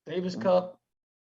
Davis Cup.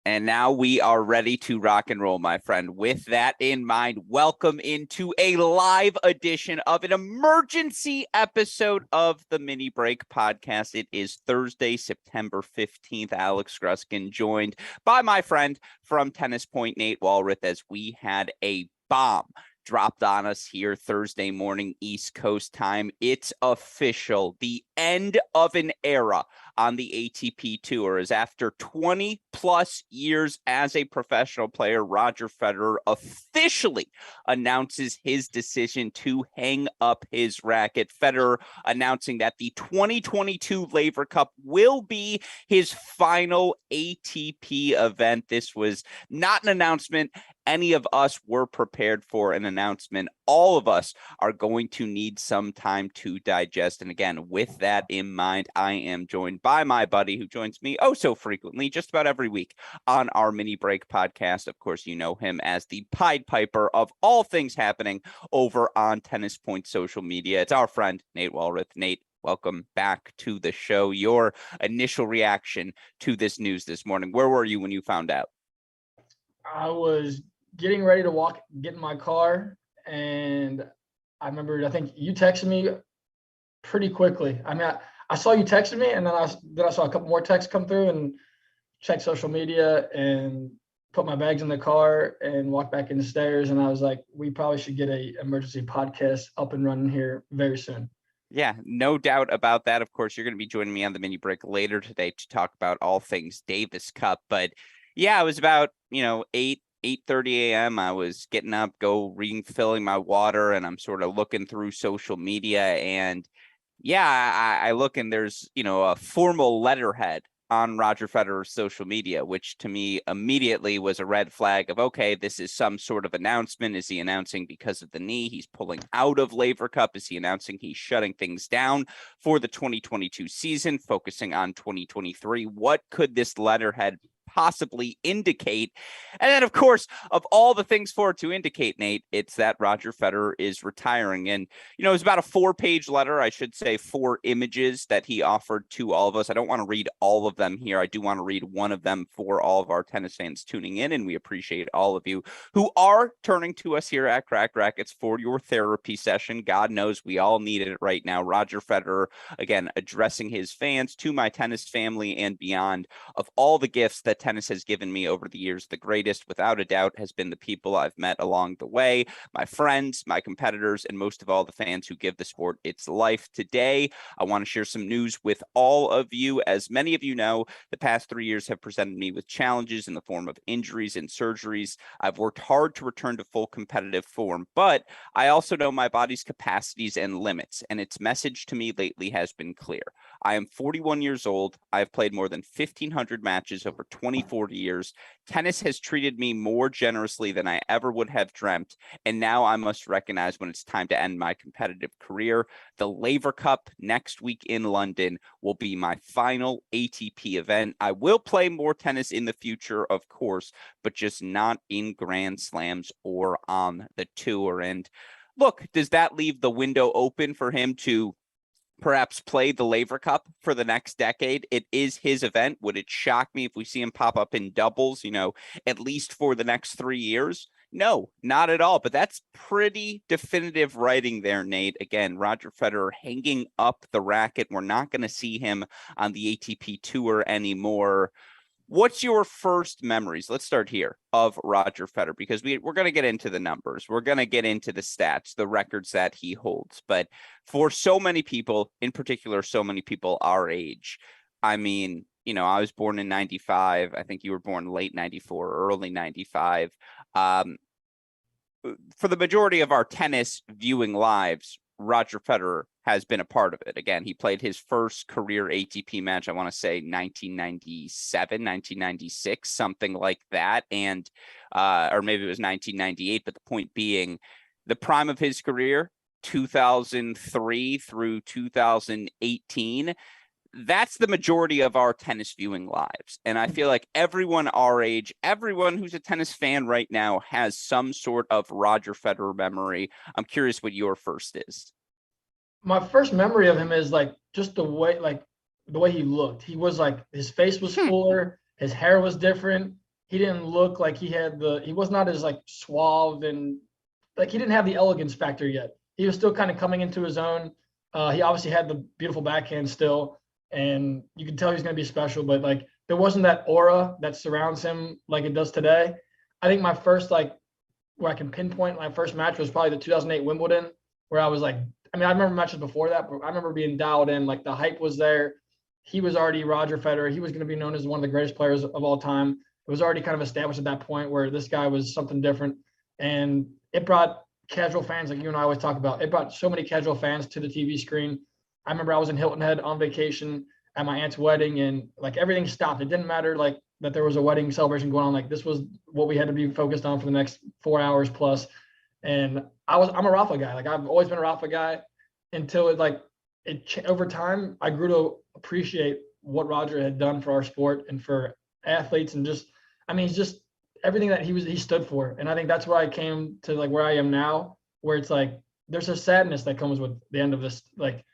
And now we are ready to rock and roll, my friend. With that in mind, welcome into a live edition of an emergency episode of the Mini Break podcast. It is Thursday, September 15th. Alex Gruskin joined by my friend from Tennis Point, Nate Walroth, as we had a bomb dropped on us here Thursday morning, East Coast time. It's official. The end of an era on the ATP Tour is after 20 plus years as a professional player, Roger Federer officially announces his decision to hang up his racket. Federer announcing that the 2022 Laver Cup will be his final ATP event. This was not an announcement any of us were prepared for. An announcement all of us are going to need some time to digest. And again, with that in mind, I am joined by my buddy who joins me oh so frequently, just about every week on our Mini Break podcast. Of course, you know him as the Pied Piper of all things happening over on Tennis Point social media. It's our friend, Nate Walroth. Nate, welcome back to the show. Your initial reaction to this news this morning. Where were you when you found out? I was getting ready to get in my car, and I remember, I think you texted me pretty quickly. I mean, I saw you texted me, and then I saw a couple more texts come through and checked social media and put my bags in the car and walked back in the stairs. And I was like, we probably should get a emergency podcast up and running here very soon. Yeah, no doubt about that. Of course, you're going to be joining me on the Mini Break later today to talk about all things Davis Cup. But yeah, it was about, 8:30 a.m. I was getting up, refilling my water, and I'm sort of looking through social media. And yeah, I look and there's, a formal letterhead on Roger Federer's social media, which to me immediately was a red flag of, okay, this is some sort of announcement. Is he announcing because of the knee he's pulling out of Laver Cup? Is he announcing he's shutting things down for the 2022 season, focusing on 2023? What could this letterhead possibly indicate? And then, of course, of all the things for it to indicate, Nate, it's that Roger Federer is retiring. And, it was about a 4-page letter, I should say 4 images that he offered to all of us. I don't want to read all of them here. I do want to read one of them for all of our tennis fans tuning in. And we appreciate all of you who are turning to us here at Cracked Racquets for your therapy session. God knows we all need it right now. Roger Federer, again, addressing his fans, to my tennis family and beyond, of all the gifts that tennis has given me over the years, the greatest, without a doubt, has been the people I've met along the way, my friends, my competitors, and most of all, the fans who give the sport its life. Today, I want to share some news with all of you. As many of you know, the past 3 years have presented me with challenges in the form of injuries and surgeries. I've worked hard to return to full competitive form, but I also know my body's capacities and limits, and its message to me lately has been clear. I am 41 years old. I've played more than 1,500 matches over 24 years. Tennis has treated me more generously than I ever would have dreamt, and now I must recognize when it's time to end my competitive career. The Laver Cup next week in London will be my final ATP event. I will play more tennis in the future, of course, but just not in Grand Slams or on the tour. And look, does that leave the window open for him to perhaps play the Laver Cup for the next decade? It is his event. Would it shock me if we see him pop up in doubles, at least for the next 3 years? No, not at all. But that's pretty definitive writing there, Nate. Again, Roger Federer hanging up the racket. We're not going to see him on the ATP Tour anymore. What's your first memories? Let's start here of Roger Federer, because we're going to get into the numbers. We're going to get into the stats, the records that he holds. But for so many people, in particular, so many people our age, I mean, I was born in 95. I think you were born late 94, early 95. For the majority of our tennis viewing lives, Roger Federer has been a part of it. Again, he played his first career ATP match, I want to say 1997, 1996, something like that. And, or maybe it was 1998, but the point being, the prime of his career, 2003 through 2018, that's the majority of our tennis viewing lives. And I feel like everyone our age, everyone who's a tennis fan right now has some sort of Roger Federer memory. I'm curious what your first is. My first memory of him is just the way he looked. He was his face was fuller His hair was different. He didn't look like he was not as like suave and like he didn't have the elegance factor yet. He was still kind of coming into his own. He obviously had the beautiful backhand still, and you could tell he's going to be special, but like there wasn't that aura that surrounds him like it does today. I think my first like where I can pinpoint my first match was probably the 2008 Wimbledon, where I was like, I mean, I remember matches before that, but I remember being dialed in. Like the hype was there. He was already Roger Federer. He was going to be known as one of the greatest players of all time. It was already kind of established at that point where this guy was something different, and it brought casual fans like you and I always talk about. It brought so many casual fans to the TV screen. I remember I was in Hilton Head on vacation at my aunt's wedding, and like everything stopped. It didn't matter like that there was a wedding celebration going on. Like this was what we had to be focused on for the next 4 hours plus. And I'm a Rafa guy. Like I've always been a Rafa guy until over time I grew to appreciate what Roger had done for our sport and for athletes, and just I mean he's just everything that he stood for. And I think that's where I came to like where I am now, where it's like there's a sadness that comes with the end of this, like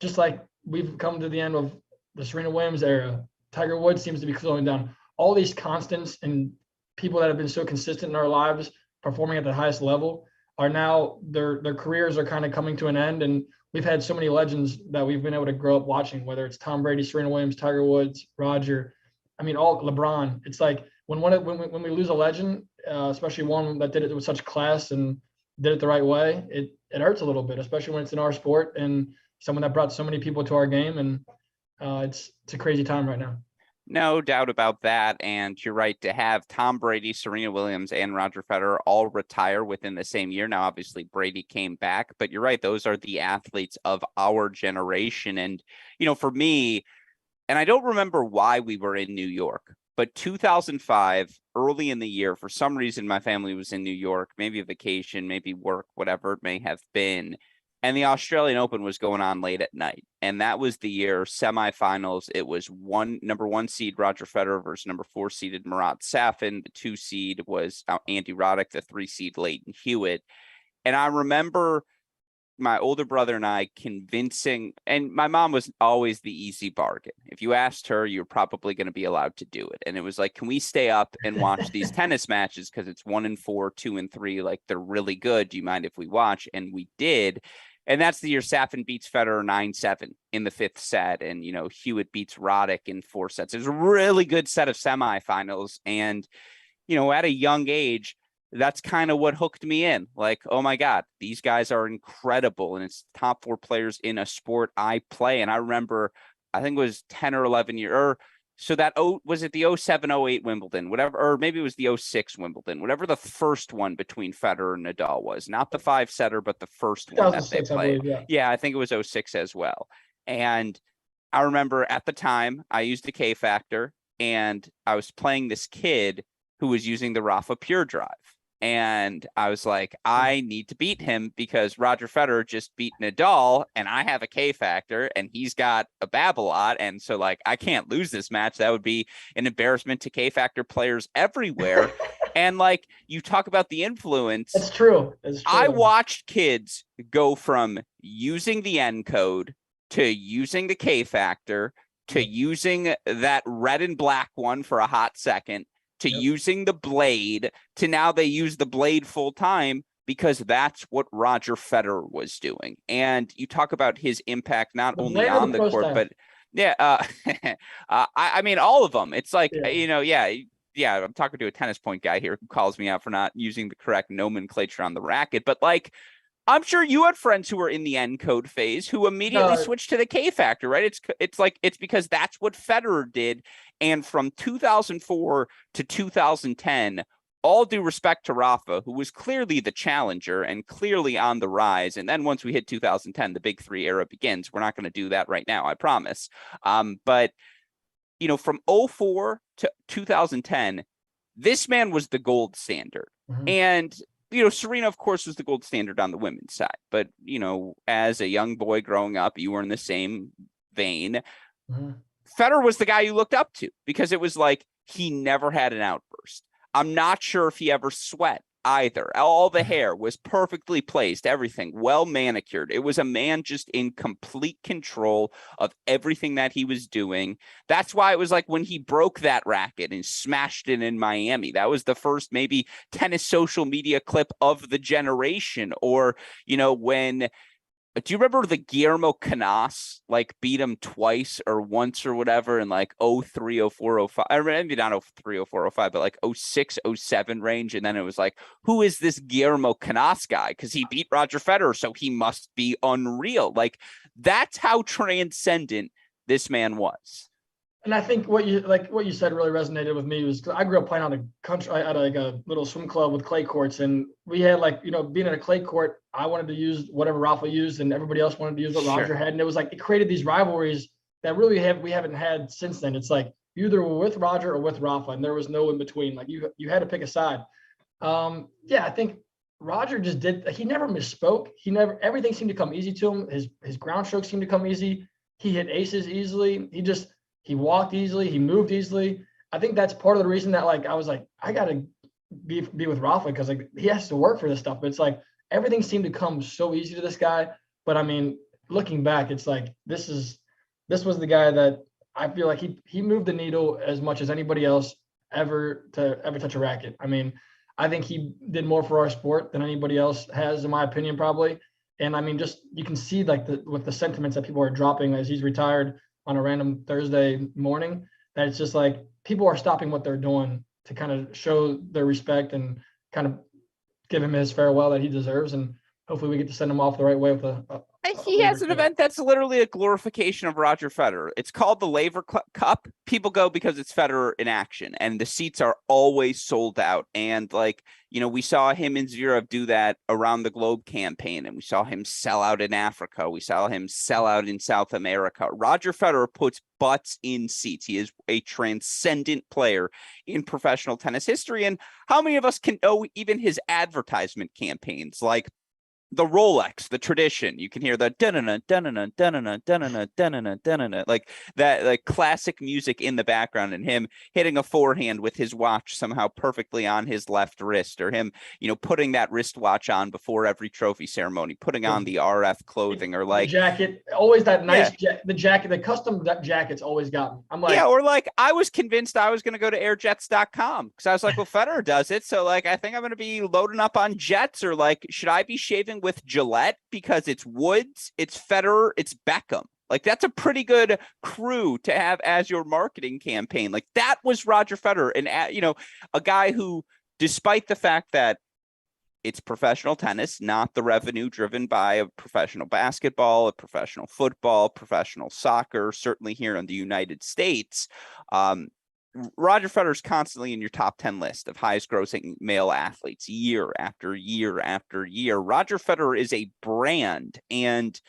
just like we've come to the end of the Serena Williams era. Tiger Woods seems to be slowing down. All these constants and people that have been so consistent in our lives, performing at the highest level, are now their careers are kind of coming to an end. And we've had so many legends that we've been able to grow up watching, whether it's Tom Brady, Serena Williams, Tiger Woods, Roger. I mean, all LeBron. It's like when we lose a legend, especially one that did it with such class and did it the right way, it hurts a little bit, especially when it's in our sport and someone that brought so many people to our game. And it's a crazy time right now. No doubt about that. And you're right, to have Tom Brady, Serena Williams, and Roger Federer all retire within the same year. Now, obviously, Brady came back, but you're right. Those are the athletes of our generation. And, for me, and I don't remember why we were in New York, but 2005, early in the year, for some reason, my family was in New York, maybe a vacation, maybe work, whatever it may have been. And the Australian Open was going on late at night. And that was the year semifinals. It was number 1 seed Roger Federer versus number 4 seeded Marat Safin. The 2 seed was Andy Roddick, the 3 seed Leighton Hewitt. And I remember my older brother and I convincing, and my mom was always the easy bargain. If you asked her, you're probably going to be allowed to do it. And it was like, can we stay up and watch these tennis matches? Because it's 1 and 4, 2 and 3. Like they're really good. Do you mind if we watch? And we did. And that's the year Safin beats Federer 9-7 in the 5th set. And, Hewitt beats Roddick in 4 sets. It was a really good set of semifinals. And, at a young age, that's kind of what hooked me in. Like, oh my God, these guys are incredible. And it's top 4 players in a sport I play. And I remember, I think it was 10 or 11 years, so that was it the 07-08 Wimbledon, whatever, or maybe it was the 06 Wimbledon, whatever the first one between Federer and Nadal was, not the 5-setter, but the first one that they 2006, I played. believe, yeah. Yeah, I think it was 06 as well. And I remember at the time I used the K factor, and I was playing this kid who was using the Rafa Pure Drive. And I was like, I need to beat him because Roger Federer just beat Nadal and I have a K factor and he's got a Babolat. And so like, I can't lose this match. That would be an embarrassment to K factor players everywhere. And like, you talk about the influence. It's true. It's true. I watched kids go from using the N code to using the K factor to using that red and black one for a hot second, to using the blade, to now they use the blade full time because that's what Roger Federer was doing. And you talk about his impact, not only on the court, but I mean, all of them. It's like, I'm talking to a tennis point guy here who calls me out for not using the correct nomenclature on the racket, but like, I'm sure you had friends who were in the N code phase who immediately switched to the K factor, right? It's because that's what Federer did. And from 2004 to 2010, all due respect to Rafa, who was clearly the challenger and clearly on the rise. And then once we hit 2010, the big 3 era begins. We're not going to do that right now, I promise. But from 04 to 2010, this man was the gold standard. Mm-hmm. And Serena, of course, was the gold standard on the women's side. But, as a young boy growing up, you were in the same vein. Mm-hmm. Federer was the guy you looked up to because it was like he never had an outburst. I'm not sure if he ever sweat. either. All the hair was perfectly placed, everything well manicured. It was a man just in complete control of everything that he was doing. That's why it was like when he broke that racket and smashed it in Miami, that was the first maybe tennis social media clip of the generation. Or, when do you remember the Guillermo Canas like beat him twice or once or whatever in like 03, 04, 05? I mean, maybe not 03, 04, 05, but like 06, 07 range. And then it was like, who is this Guillermo Canas guy? Because he beat Roger Federer, so he must be unreal. Like, that's how transcendent this man was. And I think what you said really resonated with me was 'cause I grew up playing on a country at like a little swim club with clay courts, and we had being in a clay court, I wanted to use whatever Rafa used, and everybody else wanted to use what Roger had, and it was like it created these rivalries that really we haven't had since then. It's like you either were with Roger or with Rafa, and there was no in between. Like you had to pick a side. I think Roger just did. He never misspoke. Everything seemed to come easy to him. His ground strokes seemed to come easy. He hit aces easily. He walked easily. He moved easily. I think that's part of the reason that I was like, I gotta be with Rafa because he has to work for this stuff. But it's like everything seemed to come so easy to this guy. But I mean, looking back, it's like this was the guy that I feel like he moved the needle as much as anybody else ever touch a racket. I mean, I think he did more for our sport than anybody else has, in my opinion, probably. And I mean, just you can see with the sentiments that people are dropping as he's retired on a random Thursday morning, that it's just like people are stopping what they're doing to kind of show their respect and kind of give him his farewell that he deserves. And hopefully we get to send him off the right way with he has an event that's literally a glorification of Roger Federer. It's called the Laver Cup. People go because it's Federer in action, and the seats are always sold out. And we saw him in Zverev do that around the globe campaign, and we saw him sell out in Africa. We saw him sell out in South America. Roger Federer puts butts in seats. He is a transcendent player in professional tennis history. And how many of us can know even his advertisement campaigns, like the Rolex, the tradition? You can hear the dun-dun, dun-dun, dun-dun, dun-dun, dun-dun, dun-dun, like that, like classic music in the background, and him hitting a forehand with his watch somehow perfectly on his left wrist, or him, putting that wristwatch on before every trophy ceremony, putting on the RF clothing, or like the jacket, always that nice the jacket, the custom jackets always got me. I'm like, or like I was convinced I was going to go to airjets.com because I was like, well, Federer does it, so like I think I'm going to be loading up on jets. Or like, should I be shaving with Gillette because it's Woods, it's Federer, it's Beckham? Like, that's a pretty good crew to have as your marketing campaign. Like, that was Roger Federer, and a guy who, despite the fact that it's professional tennis, not the revenue driven by a professional basketball, a professional football, professional soccer, certainly here in the United States, Roger Federer is constantly in your top 10 list of highest grossing male athletes year after year after year. Roger Federer is a brand. And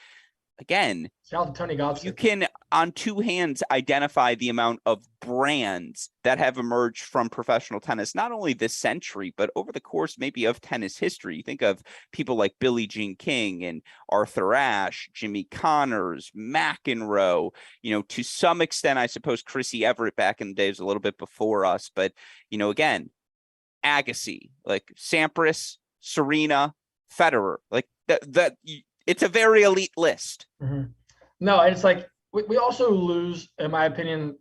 again, shout out to Tony Godson. You can, on two hands, identify the amount of brands that have emerged from professional tennis, not only this century, but over the course maybe of tennis history. You think of people like Billie Jean King and Arthur Ashe, Jimmy Connors, McEnroe, to some extent, I suppose Chrissy Everett back in the days, a little bit before us. But, again, Agassi, like Sampras, Serena, Federer, like that it's a very elite list. Mm-hmm. No, and it's like we also lose, in my opinion,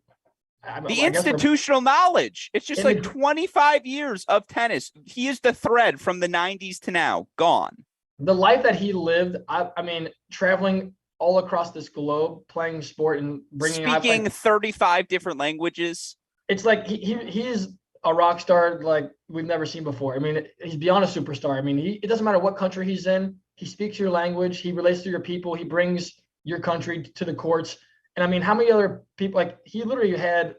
the institutional knowledge. It's just like 25 years of tennis. He is the thread from the 90s to now, gone. The life that he lived, I mean, traveling all across this globe, playing sport and speaking 35 different languages. It's like he's a rock star like we've never seen before. I mean, he's beyond a superstar. I mean, it doesn't matter what country he's in. He speaks your language. He relates to your people. He brings your country to the courts. And I mean, how many other people, like he literally had,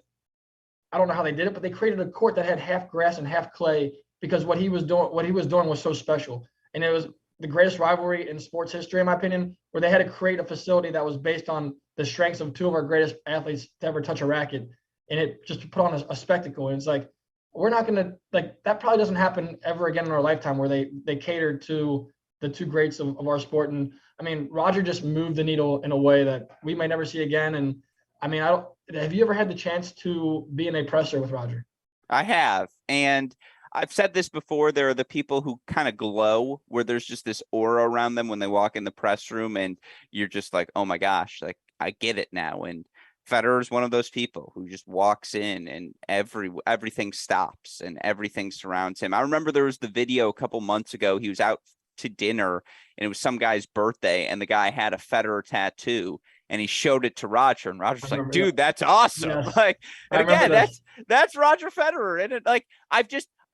I don't know how they did it, but they created a court that had half grass and half clay because what he was doing was so special. And it was the greatest rivalry in sports history, in my opinion, where they had to create a facility that was based on the strengths of two of our greatest athletes to ever touch a racket. And it just put on a spectacle. And it's like, we're not going to, like, that probably doesn't happen ever again in our lifetime where they catered to the two greats of our sport. And I mean, Roger just moved the needle in a way that we may never see again. And I mean, have you ever had the chance to be in a presser with Roger? I have. And I've said this before. There are the people who kind of glow, where there's just this aura around them when they walk in the press room, and you're just like, oh my gosh, like I get it now. And Federer's one of those people who just walks in and everything stops and everything surrounds him. I remember there was the video a couple months ago. He was out to dinner and it was some guy's birthday, and the guy had a Federer tattoo, and he showed it to Roger, and I Roger's like, remember. dude, that's awesome. Yes, Like, I and remember again, this. that's Roger Federer. And it, like,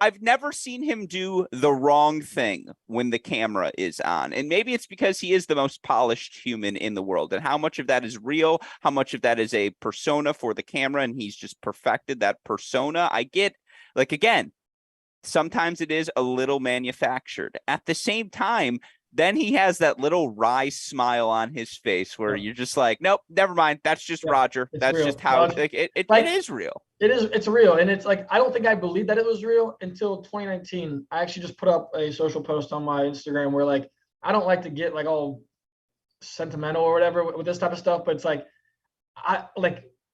I've never seen him do the wrong thing when the camera is on. And maybe it's because he is the most polished human in the world. And how much of that is real? How much of that is a persona for the camera? And he's just perfected that persona. I get, like, again, sometimes it is a little manufactured. At the same time, then he has that little wry smile on his face where Yep. you're just like, nope, never mind. That's just Yep. Roger. It's That's real. just how No, like it like, is real. it's real. And it's like, I don't think I believed that it was real until 2019. I actually just put up a social post on my Instagram where, like, I don't like to get like all sentimental or whatever with this type of stuff, but it's like,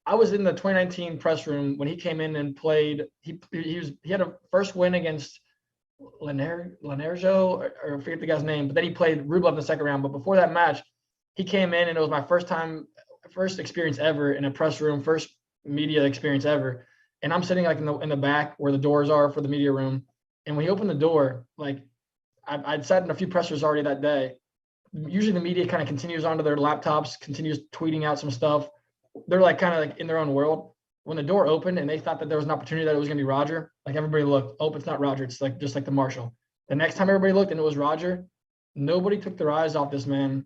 I was in the 2019 press room when he came in and played. He had a first win against Lanerjo, or I forget the guy's name, but then he played Rublev in the second round. But before that match, he came in and it was my first experience ever in a press room, first media experience ever. And I'm sitting like in the back where the doors are for the media room. And when he opened the door, like I'd sat in a few pressers already that day. Usually the media kind of continues onto their laptops, continues tweeting out some stuff. They're like kind of like in their own world. When the door opened and they thought that there was an opportunity that it was going to be Roger, like everybody looked, oh, it's not Roger. It's like just like the Marshall. The next time everybody looked and it was Roger, nobody took their eyes off this man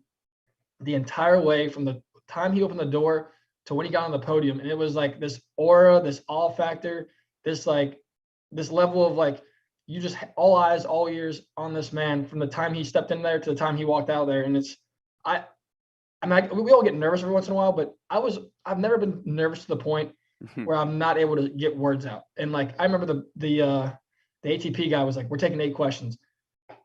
the entire way from the time he opened the door to when he got on the podium. And it was like this aura, this awe factor, this level of like, you just all eyes, all ears on this man from the time he stepped in there to the time he walked out there. And it's, I mean, we all get nervous every once in a while, but I've never been nervous to the point where I'm not able to get words out. And like, I remember the ATP guy was like, we're taking 8 questions,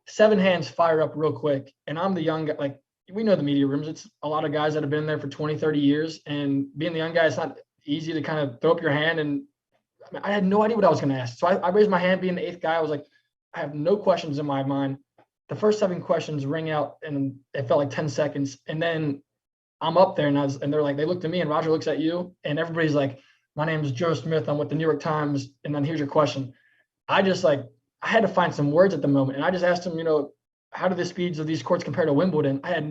7 hands fire up real quick. And I'm the young guy. Like, we know the media rooms, it's a lot of guys that have been there for 20, 30 years. And being the young guy, it's not easy to kind of throw up your hand. And I mean, I had no idea what I was going to ask. So I raised my hand being the 8th guy. I was like, I have no questions in my mind. The first 7 questions ring out and it felt like 10 seconds. And then I'm up there and they're like, they looked at me and Roger looks at you and everybody's like, my name is Joe Smith. I'm with the New York Times. And then here's your question. I had to find some words at the moment. And I just asked him, how do the speeds of these courts compare to Wimbledon? I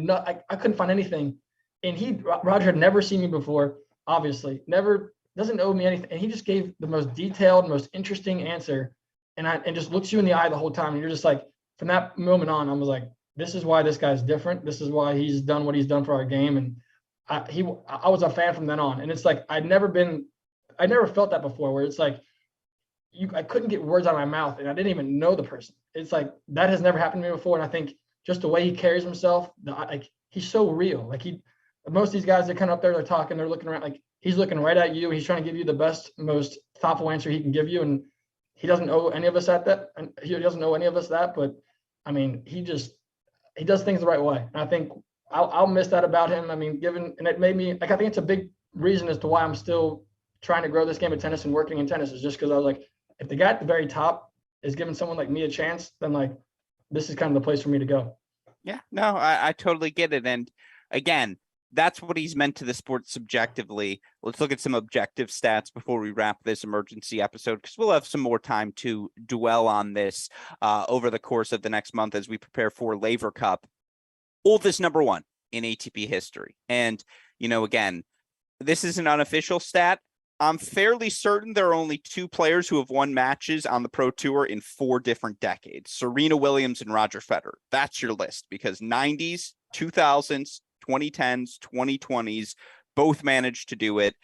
couldn't find anything. And Roger had never seen me before, obviously, doesn't owe me anything. And he just gave the most detailed, most interesting answer. And just looks you in the eye the whole time. And you're just like, from that moment on, I was like, this is why this guy's different. This is why he's done what he's done for our game. And I was a fan from then on. And it's like, I never felt that before, where it's like, I couldn't get words out of my mouth and I didn't even know the person. It's like, that has never happened to me before. And I think just the way he carries himself, like, he's so real. Like, most of these guys, they're kind of up there, they're talking, they're looking around, like, he's looking right at you. He's trying to give you the best, most thoughtful answer he can give you. And he doesn't owe any of us that. And he doesn't owe any of us that. But I mean, he does things the right way. And I think I'll miss that about him. I mean, and it made me, like, I think it's a big reason as to why I'm still trying to grow this game of tennis and working in tennis, is just because I was like, if the guy at the very top is giving someone like me a chance, then like, this is kind of the place for me to go. Yeah, no, I totally get it. And again, that's what he's meant to the sport subjectively. Let's look at some objective stats before we wrap this emergency episode, because we'll have some more time to dwell on this over the course of the next month as we prepare for Laver Cup. Oldest number 1 in ATP history. And, again, this is an unofficial stat. I'm fairly certain there are only 2 players who have won matches on the Pro Tour in 4 different decades: Serena Williams and Roger Federer. That's your list, because 90s, 2000s, 2010s, 2020s, both managed to do it.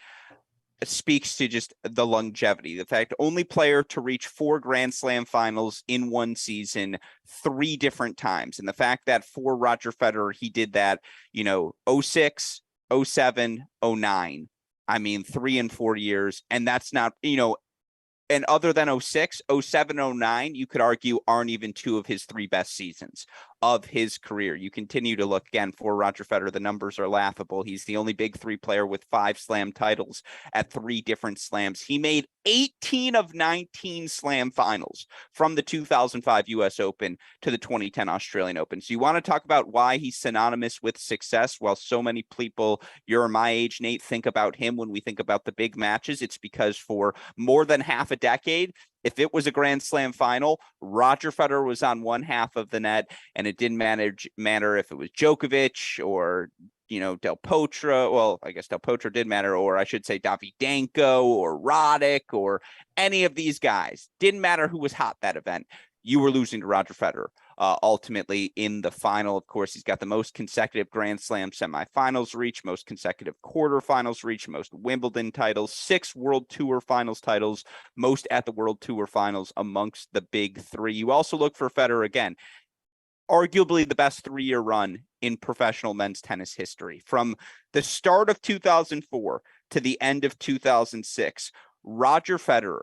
It speaks to just the longevity. The fact, only player to reach 4 Grand Slam finals in one season 3 different times. And the fact that for Roger Federer, he did that, 06, 07, 09. I mean, 3 and 4 years. And that's not, and other than 06, 07, 09, you could argue aren't even 2 of his 3 best seasons. of his career. You continue to look again for Roger Federer. The numbers are laughable. He's the only big three player with 5 slam titles at 3 different slams. He made 18 of 19 slam finals from the 2005 US Open to the 2010 Australian Open. So you want to talk about why he's synonymous with success? While so many people your my age, Nate, think about him when we think about the big matches, it's because for more than half a decade, if it was a Grand Slam final, Roger Federer was on one half of the net, and it didn't matter if it was Djokovic or, Del Potro. Well, I guess Del Potro did matter, or I should say Davydenko or Roddick or any of these guys. Didn't matter who was hot that event. You were losing to Roger Federer. Ultimately, in the final, of course, he's got the most consecutive Grand Slam semifinals reach, most consecutive quarterfinals reach, most Wimbledon titles, 6 World Tour Finals titles, most at the World Tour Finals amongst the big 3. You also look for Federer again, arguably the best 3-year run in professional men's tennis history. From the start of 2004 to the end of 2006, Roger Federer,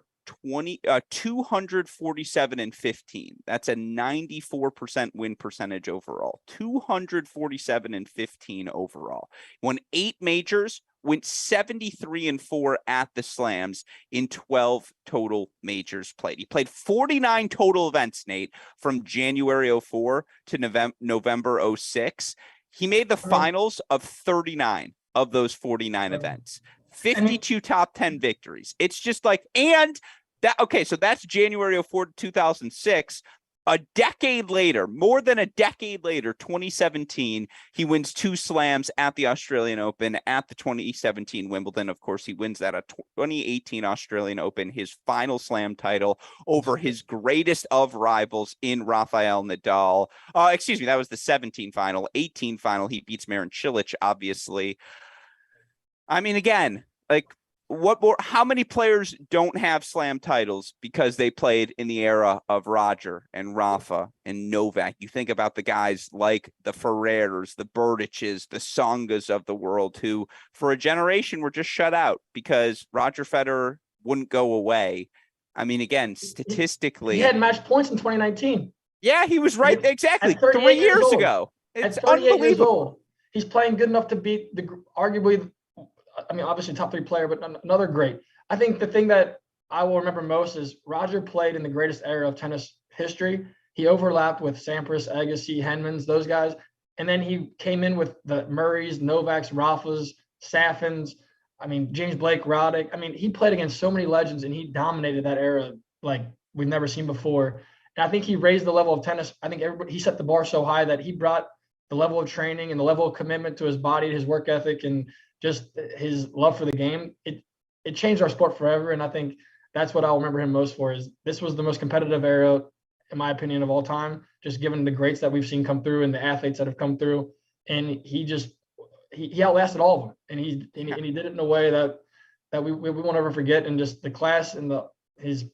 247 and 15. That's a 94% win percentage overall. 247 and 15 overall. Won 8 majors, went 73 and 4 at the slams in 12 total majors played. He played 49 total events, Nate, from January 04 to November 06. He made the finals of 39 of those 49 events. 52 top 10 victories. It's just like, and that, okay, so that's January 04 to 2006. A decade later, more than a decade later, 2017, he wins 2 slams at the Australian Open, at the 2017 Wimbledon. Of course, he wins that 2018 Australian Open, his final slam title over his greatest of rivals in Rafael Nadal. Excuse me, that was the 17 final. 18 final, he beats Marin Cilic, obviously. I mean, again, like, what more? How many players don't have slam titles because they played in the era of Roger and Rafa and Novak? You think about the guys like the Ferrers, the Berdiches, the Tsongas of the world, who for a generation were just shut out because Roger Federer wouldn't go away. I mean, again, statistically, he had match points in 2019. Yeah, he was right. Exactly. 3 years ago. It's at 38 years unbelievable. old, he's playing good enough to beat arguably, I mean, obviously top 3 player, but another great. I think the thing that I will remember most is Roger played in the greatest era of tennis history. He overlapped with Sampras, Agassi, Henmans, those guys. And then he came in with the Murrays, Novaks, Rafas, Saffins. I mean, James Blake, Roddick. I mean, he played against so many legends, and he dominated that era like we've never seen before. And I think he raised the level of tennis. I think he set the bar so high that he brought the level of training and the level of commitment to his body, his work ethic, and just his love for the game. It changed our sport forever. And I think that's what I'll remember him most for. Is this was the most competitive era, in my opinion, of all time, just given the greats that we've seen come through and the athletes that have come through. And he outlasted all of them. And he did it in a way that we won't ever forget. And just the class and his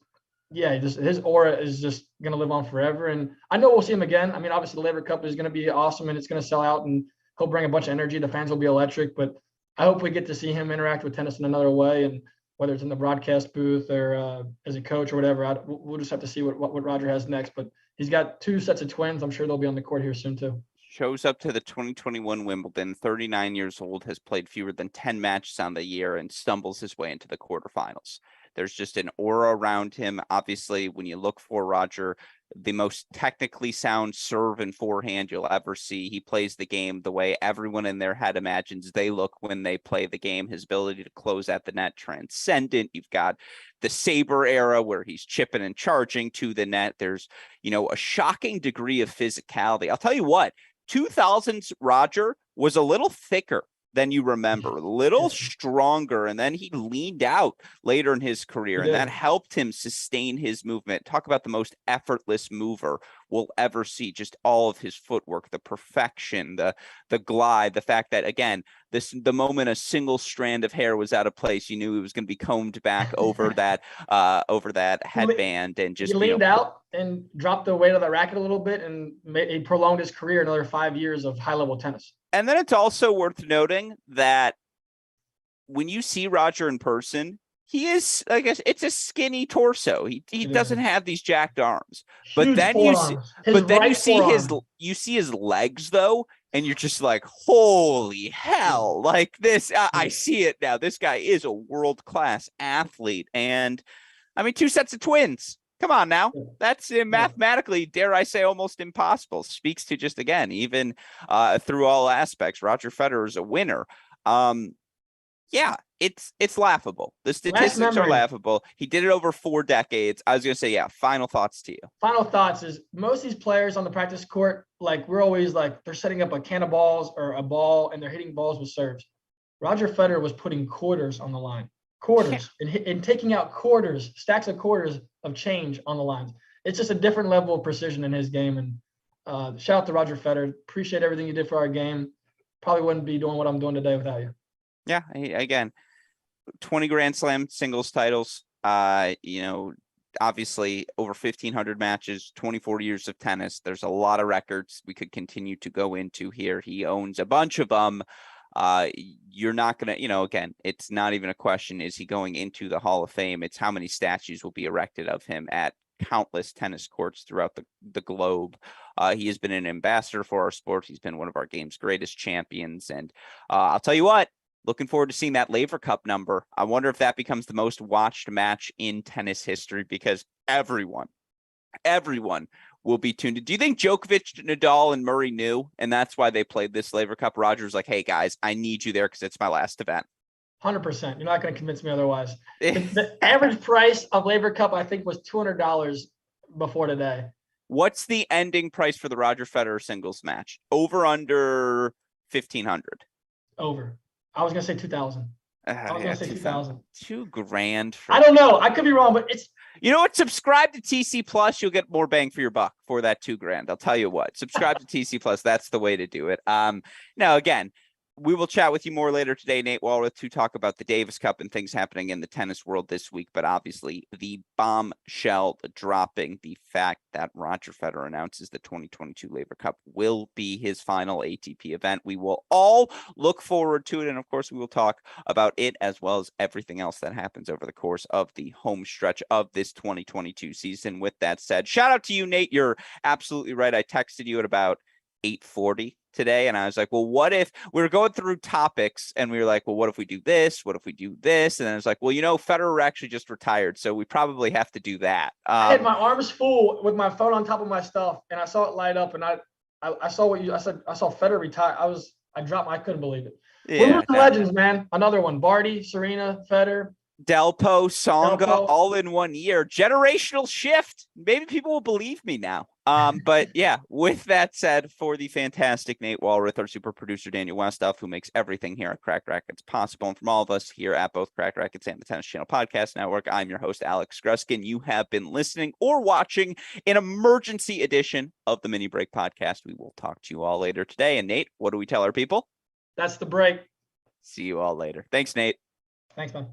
aura is just going to live on forever. And I know we'll see him again. I mean, obviously the Laver Cup is going to be awesome and it's going to sell out and he'll bring a bunch of energy. The fans will be electric, but I hope we get to see him interact with tennis in another way, and whether it's in the broadcast booth or as a coach or whatever. We'll just have to see what Roger has next. But he's got 2 sets of twins. I'm sure they'll be on the court here soon too. Shows up to the 2021 Wimbledon, 39 years old, has played fewer than 10 matches on the year, and stumbles his way into the quarterfinals. There's just an aura around him. Obviously, when you look for Roger, the most technically sound serve and forehand you'll ever see. He plays the game the way everyone in their head imagines they look when they play the game. His ability to close at the net, transcendent. You've got the Saber era where he's chipping and charging to the net. There's, a shocking degree of physicality. I'll tell you what, 2000s Roger was a little thicker than you remember, a little stronger, and then he leaned out later in his career, and that helped him sustain his movement. Talk about the most effortless mover we'll ever see. Just all of his footwork, the perfection, the glide, the fact that, again, the moment a single strand of hair was out of place, you knew it was going to be combed back over that headband, and just he leaned out and dropped the weight of the racket a little bit, and he prolonged his career another 5 years of high level tennis. And then it's also worth noting that when you see Roger in person, he is, I guess it's a skinny torso. He It doesn't is. have these jacked arms. But Huge then forearms. His you right see forearm. his legs though, and you're just like, holy hell! Like this, I see it now. This guy is a world-class athlete, and I mean, 2 sets of twins. Come on now. That's mathematically, dare I say, almost impossible. Speaks to just, again, even through all aspects, Roger Federer is a winner. Yeah, it's laughable. The Last statistics are memory. laughable. He did it over 4 decades. I was going to say, yeah, final thoughts to you. Final thoughts is most of these players on the practice court, like we're always like, they're setting up a can of balls or a ball and they're hitting balls with serves. Roger Federer was putting quarters on the line, quarters, and taking out quarters, stacks of quarters of change on the lines. It's just a different level of precision in his game. And shout out to Roger Federer. Appreciate everything you did for our game. Probably wouldn't be doing what I'm doing today without you. Yeah, again, 20 Grand Slam singles titles. Obviously over 1,500 matches, 24 years of tennis. There's a lot of records we could continue to go into here. He owns a bunch of them. You're not going to, again, it's not even a question. Is he going into the Hall of Fame? It's how many statues will be erected of him at countless tennis courts throughout the globe. He has been an ambassador for our sport. He's been one of our game's greatest champions. And I'll tell you what, looking forward to seeing that Laver Cup number. I wonder if that becomes the most watched match in tennis history because everyone will be tuned in. Do you think Djokovic, Nadal, and Murray knew, and that's why they played this Laver Cup? Roger's like, hey, guys, I need you there because it's my last event. 100%. You're not going to convince me otherwise. The average price of Laver Cup, I think, was $200 before today. What's the ending price for the Roger Federer singles match? Over, under 1,500? Over. I was going to say 2,000. I was going to say 2,000. $2,000. I don't know. I could be wrong, but it's. You know what? Subscribe to TC Plus. You'll get more bang for your buck for that $2,000. I'll tell you what. Subscribe to TC Plus. That's the way to do it. Now, again, we will chat with you more later today, Nate Walroth, to talk about the Davis Cup and things happening in the tennis world this week. But obviously, the bombshell dropping, the fact that Roger Federer announces the 2022 Laver Cup will be his final ATP event. We will all look forward to it. And of course, we will talk about it as well as everything else that happens over the course of the home stretch of this 2022 season. With that said, shout out to you, Nate. You're absolutely right. I texted you at about 8:40 today, and I was like, well, what if we were going through topics and we were like, well, what if we do this? What if we do this? And then it's like, well, Federer actually just retired, so we probably have to do that. I had my arms full with my phone on top of my stuff, and I saw it light up, and I saw what I said. I saw Federer retire. I couldn't believe it. Yeah, the legends, man. Another one: Barty, Serena, Federer, Delpo, Tsonga, all in 1 year. Generational shift. Maybe people will believe me now. But yeah, with that said, for the fantastic Nate Walroth, our super producer Daniel Westoff, who makes everything here at Cracked Racquets possible, and from all of us here at both Cracked Racquets and the Tennis Channel Podcast Network, I'm your host, Alex Gruskin. You have been listening or watching an emergency edition of the Mini Break Podcast. We will talk to you all later today. And Nate, what do we tell our people? That's the break. See you all later. Thanks, Nate. Thanks, man.